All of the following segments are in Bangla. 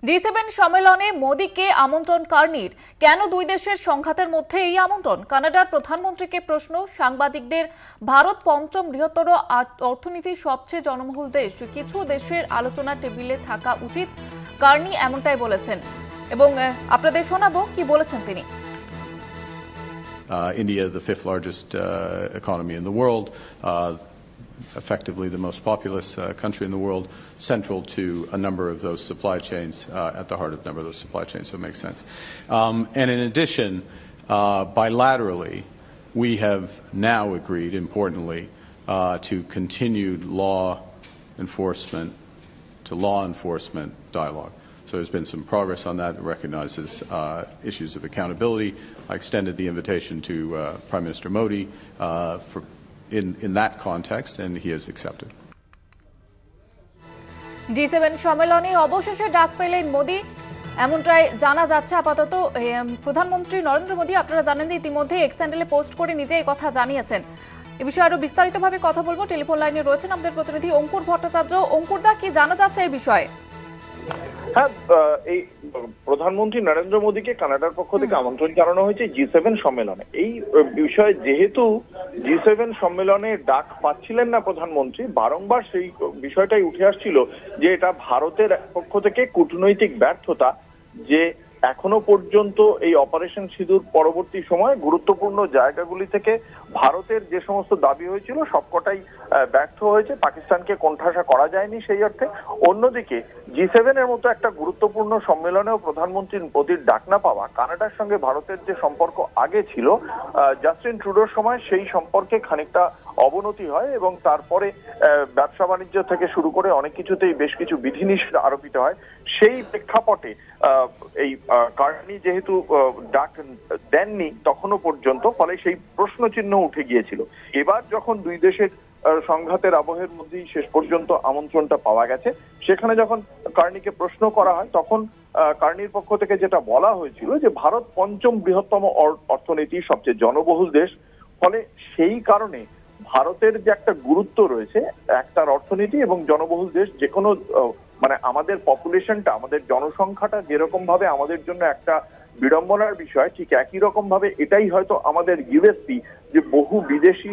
জি7 সম্মেলনে মোদীকে আমন্ত্রণ কার্নির। কেন দুই দেশের সংঘাতের মধ্যে এই আমন্ত্রণ? কানাডার প্রধানমন্ত্রীকে প্রশ্ন। সাংবাদিকদের ভারত পঞ্চম বৃহত্তর অর্থনীতির সবচেয়ে জনবহুল দেশ, কিছু দেশের আলোচনার টেবিলে থাকা উচিত। কার্নি এমনটাই বলেছেন এবং আপনাদের শোনাবো কি বলেছেন তিনি। India, the fifth largest economy in the world, effectively the most populous country in the world, central to a number of those supply chains, at the heart of a number of those supply chains, so it makes sense. And in addition, bilaterally, we have now agreed, importantly, to continued law enforcement dialogue. So there's been some progress on that. It recognizes issues of accountability. I extended the invitation to Prime Minister Modi in that context, and he has accepted. জি7 সম্মেলনে অবশেষে ডাক পেলেন মোদি, এমনটাই জানা যাচ্ছে। আপাতত প্রধানমন্ত্রী নরেন্দ্র মোদি, আপনারা জানেন যে ইতিমধ্যে এক্স হ্যান্ডেলে পোস্ট করে নিজে এই কথা জানিয়েছেন। এ বিষয়ে আরো বিস্তারিতভাবে কথা বলবো। টেলিফোন লাইনে রয়েছেন আমাদের প্রতিনিধি অঙ্কুর ভট্টাচার্য। অঙ্কুরদা, কি জানা যাচ্ছে এই বিষয়ে? হ্যাঁ, এই প্রধানমন্ত্রী নরেন্দ্র মোদীকে কানাডার পক্ষ থেকে আমন্ত্রণ জানানো হয়েছে জি7 সম্মেলনে। এই বিষয়ে যেহেতু জি7 সম্মেলনে ডাক পাচ্ছিলেন না প্রধানমন্ত্রী, বারংবার সেই বিষয়টাই উঠে আসছিল যে এটা ভারতের পক্ষ থেকে কূটনৈতিক ব্যর্থতা, যে এখনো পর্যন্ত এই অপারেশন সিঁদুর পরবর্তী সময় গুরুত্বপূর্ণ জায়গাগুলি থেকে ভারতের যে সমস্ত দাবি হয়েছিল সবকটাই ব্যর্থ হয়েছে, পাকিস্তানকে কোণঠাসা করা যায়নি সেই অর্থে। অন্যদিকে জি7 এর মতো একটা গুরুত্বপূর্ণ সম্মেলনেও প্রধানমন্ত্রীর মোদির ডাক না পাওয়া, কানাডার সঙ্গে ভারতের যে সম্পর্ক আগে ছিল জাস্টিন ট্রুডোর সময়, সেই সম্পর্কে খানিকটা অবনতি হয় এবং তারপরে ব্যবসা বাণিজ্য থেকে শুরু করে অনেক কিছুতেই বেশ কিছু বিধিনিষেধ আরোপিত হয়। সেই প্রেক্ষাপটে এই কার্নি যেহেতু ডাক দেননি তখনও পর্যন্ত, ফলে সেই প্রশ্নচিহ্ন উঠে গিয়েছিল। এবার যখন দুই দেশের সংঘাতের আবহের মধ্যেই শেষ পর্যন্ত আমন্ত্রণটা পাওয়া গেছে, সেখানে যখন কার্নিকে প্রশ্ন করা হয় তখন কার্নির পক্ষ থেকে যেটা বলা হয়েছিল যে ভারত পঞ্চম বৃহত্তম অর্থনীতি, সবচেয়ে জনবহুল দেশ, ফলে সেই কারণে ভারতের যে একটা গুরুত্ব রয়েছে, একটার অর্থনীতি এবং জনবহুল দেশ, যে কোনো মানে আমাদের পপুলেশনটা, আমাদের জনসংখ্যাটা যেরকম ভাবে আমাদের জন্য একটা বিড়ম্বনার বিষয়, ঠিক একই রকম ভাবে এটাই হয়তো আমাদের ইউএসপি, যে বহু বিদেশি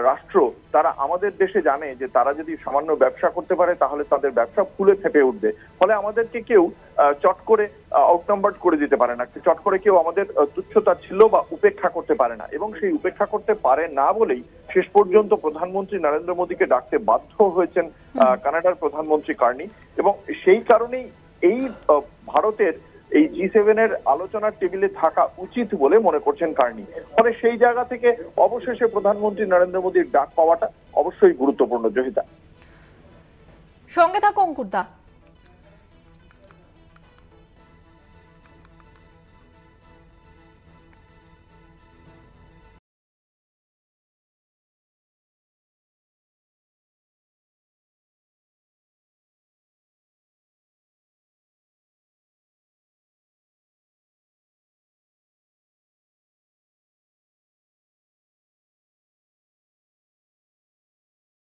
রাষ্ট্র তারা আমাদের দেশে জানে যে তারা যদি সামান্য ব্যবসা করতে পারে তাহলে তাদের ব্যবসা ফুলে ফেপে উঠবে। ফলে আমাদেরকে কেউ চট করে আউটনাম্বার্ড করে দিতে পারে না, চট করে কেউ আমাদের তুচ্ছতাচ্ছিল্য বা উপেক্ষা করতে পারে না, এবং সেই উপেক্ষা করতে পারে না বলেই শেষ পর্যন্ত প্রধানমন্ত্রী নরেন্দ্র মোদীকে ডাকতে বাধ্য হয়েছেন কানাডার প্রধানমন্ত্রী কার্নি। এবং সেই কারণেই এই ভারতের এই জি7 এর আলোচনার টেবিলে থাকা উচিত বলে মনে করছেন কার্নি। ফলে সেই জায়গা থেকে অবশেষে প্রধানমন্ত্রী নরেন্দ্র মোদীর ডাক পাওয়াটা অবশ্যই গুরুত্বপূর্ণ। জহিতা, সঙ্গে থাকো অঙ্কুরদা।